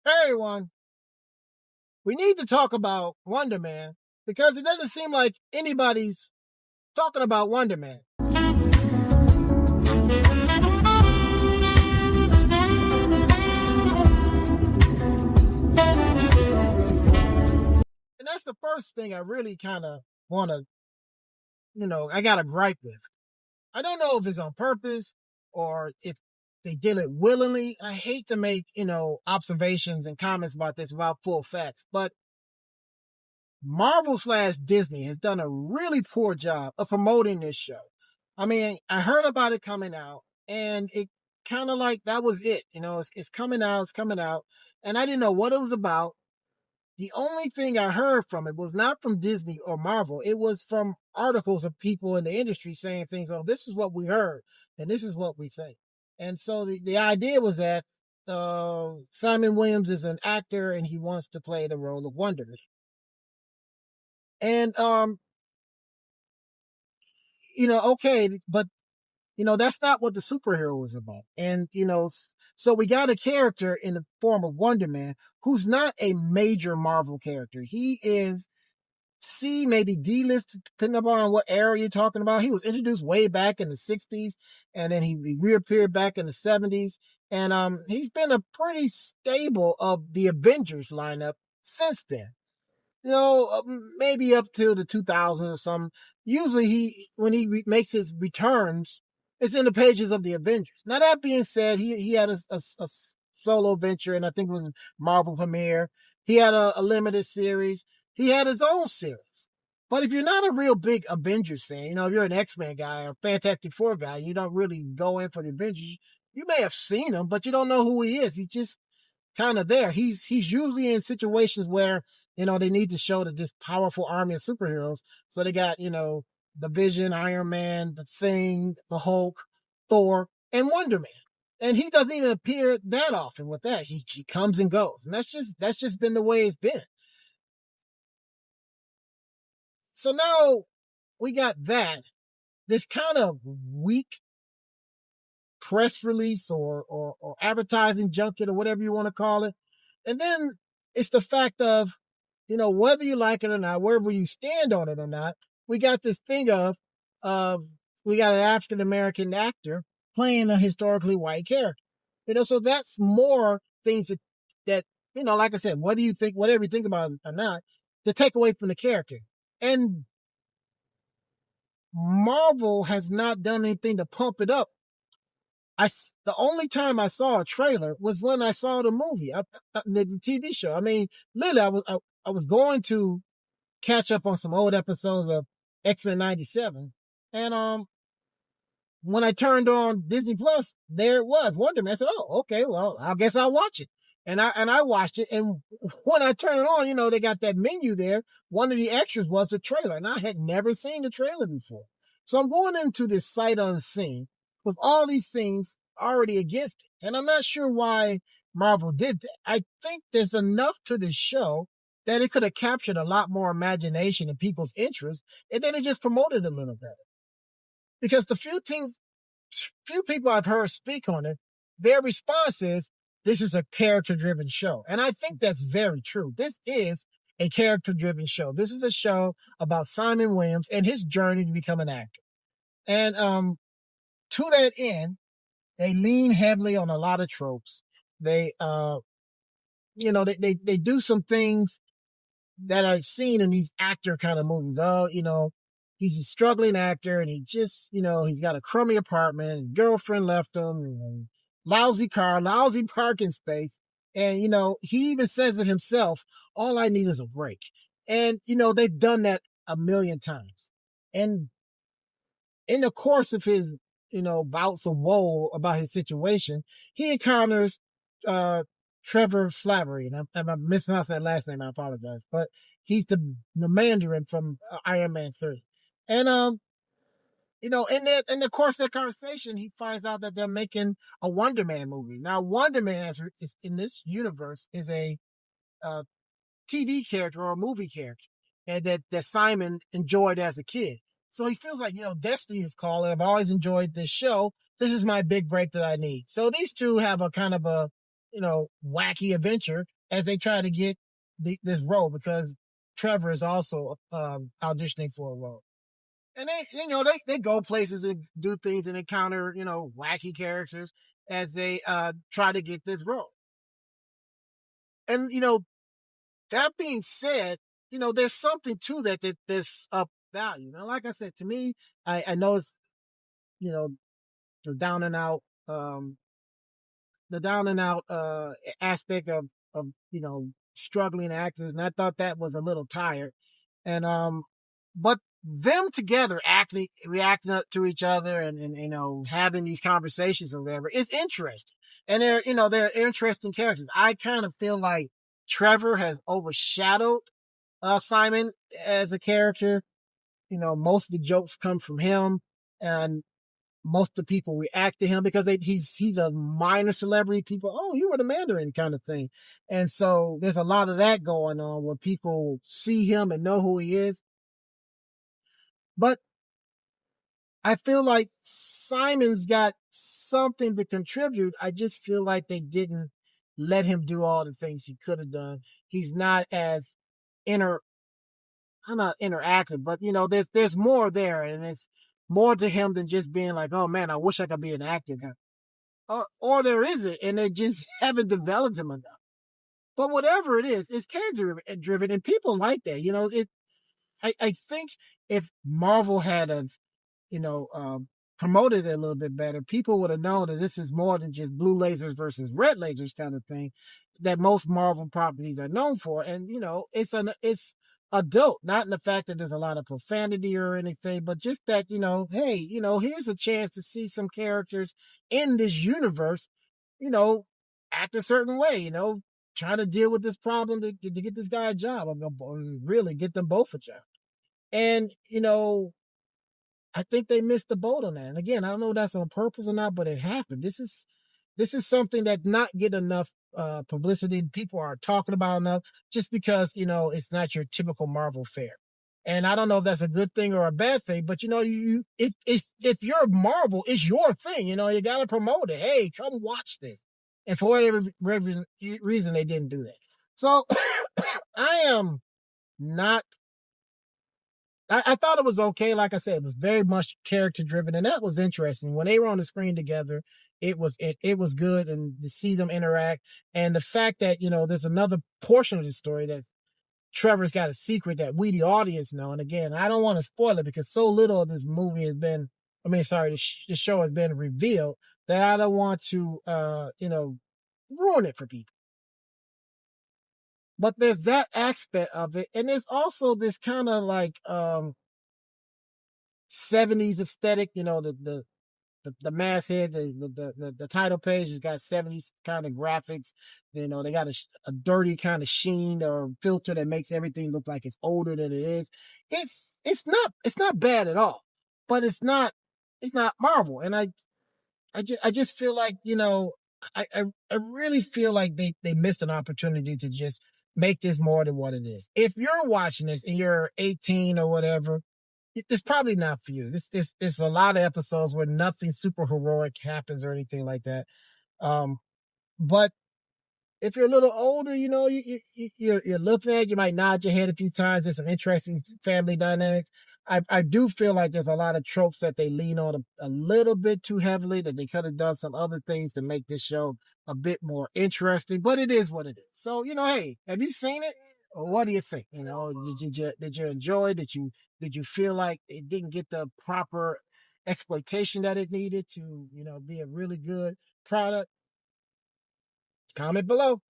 Hey everyone, we need to talk about Wonder Man because it doesn't seem like anybody's talking about Wonder Man. And that's the first thing I really kind of want to, I got a gripe with. I don't know if it's on purpose or if they did it willingly. I hate to make, observations and comments about this without full facts, but Marvel/Disney has done a really poor job of promoting this show. I mean, I heard about it coming out and it kind of like that was it. It's coming out, it's coming out. And I didn't know what it was about. The only thing I heard from it was not from Disney or Marvel. It was from articles of people in the industry saying things, oh, this is what we heard and this is what we think. And so the idea was that Simon Williams is an actor and he wants to play the role of Wonder Man. And okay, but that's not what the superhero is about. And so we got a character in the form of Wonder Man who's not a major Marvel character. He is C, maybe D list, depending upon what era you're talking about. He was introduced way back in the 60s, and then he reappeared back in the 70s. And he's been a pretty stable of the Avengers lineup since then. Maybe up to the 2000s or something. Usually when he makes his returns, it's in the pages of the Avengers. Now that being said, he had a solo venture, and I think it was Marvel Premiere. He had a limited series. He had his own series. But if you're not a real big Avengers fan, if you're an X-Men guy or Fantastic Four guy, you don't really go in for the Avengers. You may have seen him, but you don't know who he is. He's just kind of there. He's usually in situations where they need to show that this powerful army of superheroes. So they got the Vision, Iron Man, the Thing, the Hulk, Thor, and Wonder Man. And he doesn't even appear that often with that. He comes and goes, and that's just been the way it's been. So now we got that. This kind of weak press release or advertising junket or whatever you want to call it. And then it's the fact of, whether you like it or not, wherever you stand on it or not, we got this thing of we got an African-American actor playing a historically white character. So that's more things that like I said, whatever you think about it or not, to take away from the character. And Marvel has not done anything to pump it up. The only time I saw a trailer was when I saw the movie, the TV show. I mean, literally, I was going to catch up on some old episodes of X-Men '97, and when I turned on Disney Plus, there it was, Wonder Man. I said, "Oh, okay, well, I guess I'll watch it." And I watched it, and when I turned it on, they got that menu there. One of the extras was the trailer, and I had never seen the trailer before. So I'm going into this sight unseen with all these things already against it. And I'm not sure why Marvel did that. I think there's enough to this show that it could have captured a lot more imagination and people's interest, and then it just promoted a little better. Because the few people I've heard speak on it, their response is, this is a character-driven show. And I think that's very true. This is a character-driven show. This is a show about Simon Williams and his journey to become an actor. And to that end, they lean heavily on a lot of tropes. They, they do some things that I've seen in these actor kind of movies. He's a struggling actor and he just, he's got a crummy apartment. His girlfriend left him, lousy car, lousy parking space. And, he even says it himself, all I need is a break. And, they've done that a million times. And in the course of his, bouts of woe about his situation, he encounters Trevor Slattery, and if I'm mispronouncing that last name, I apologize. But he's the Mandarin from Iron Man 3. And in the course of that conversation, he finds out that they're making a Wonder Man movie. Now, Wonder Man is in this universe is a TV character or a movie character, and that Simon enjoyed as a kid. So he feels like, destiny is calling. I've always enjoyed this show. This is my big break that I need. So these two have a kind of a wacky adventure as they try to get this role because Trevor is also auditioning for a role. And they go places and do things and encounter, wacky characters as they try to get this role. And, that being said, there's something to that this value. Now, like I said, to me, I know it's, you know, the down and out, aspect of, struggling actors. And I thought that was a little tired. And, but them together reacting up to each other and having these conversations or whatever is interesting. And they're interesting characters. I kind of feel like Trevor has overshadowed Simon as a character. Most of the jokes come from him, and most of the people react to him because he's a minor celebrity. People, oh, you were the Mandarin kind of thing, and so there's a lot of that going on where people see him and know who he is. But I feel like Simon's got something to contribute. I just feel like they didn't let him do all the things he could have done. He's not as inter I'm not interactive, but there's more there, and it's more to him than just being like, oh man, I wish I could be an actor. Or there isn't, and they just haven't developed him enough. But whatever it is, it's character driven, and people like that. I think if Marvel had you know, promoted it a little bit better, people would have known that this is more than just blue lasers versus red lasers kind of thing that most Marvel properties are known for. And, it's adult, not in the fact that there's a lot of profanity or anything, but just that, hey, here's a chance to see some characters in this universe, you know, act a certain way, trying to deal with this problem to get this guy a job. I'm going to really get them both a job. And, I think they missed the boat on that. And again, I don't know if that's on purpose or not, but it happened. This is something that not get enough publicity. People aren't talking about enough just because, it's not your typical Marvel fare. And I don't know if that's a good thing or a bad thing, but if you're Marvel, it's your thing. You got to promote it. Hey, come watch this. And for whatever reason, they didn't do that. So I am not I thought it was okay. Like I said, it was very much character driven, and that was interesting. When they were on the screen together, it was good, and to see them interact, and the fact that there's another portion of the story that Trevor's got a secret that we, the audience, know. And again, I don't want to spoil it because so little of this movie has been. The show has been revealed that I don't want to, ruin it for people. But there's that aspect of it, and there's also this kind of like 70s aesthetic, the masthead, the title page has got 70s kind of graphics. They got a dirty kind of sheen or filter that makes everything look like it's older than it is. It's not bad at all, but it's not Marvel. And I just feel like, I really feel like they missed an opportunity to just make this more than what it is. If you're watching this and you're 18 or whatever, it's probably not for you. There's a lot of episodes where nothing super heroic happens or anything like that. But if you're a little older, you're looking at it, you might nod your head a few times. There's some interesting family dynamics. I do feel like there's a lot of tropes that they lean on a little bit too heavily, that they could have done some other things to make this show a bit more interesting, but it is what it is. So, hey, have you seen it? Or what do you think? Did you enjoy? Did you feel like it didn't get the proper exploitation that it needed to, be a really good product? Comment below.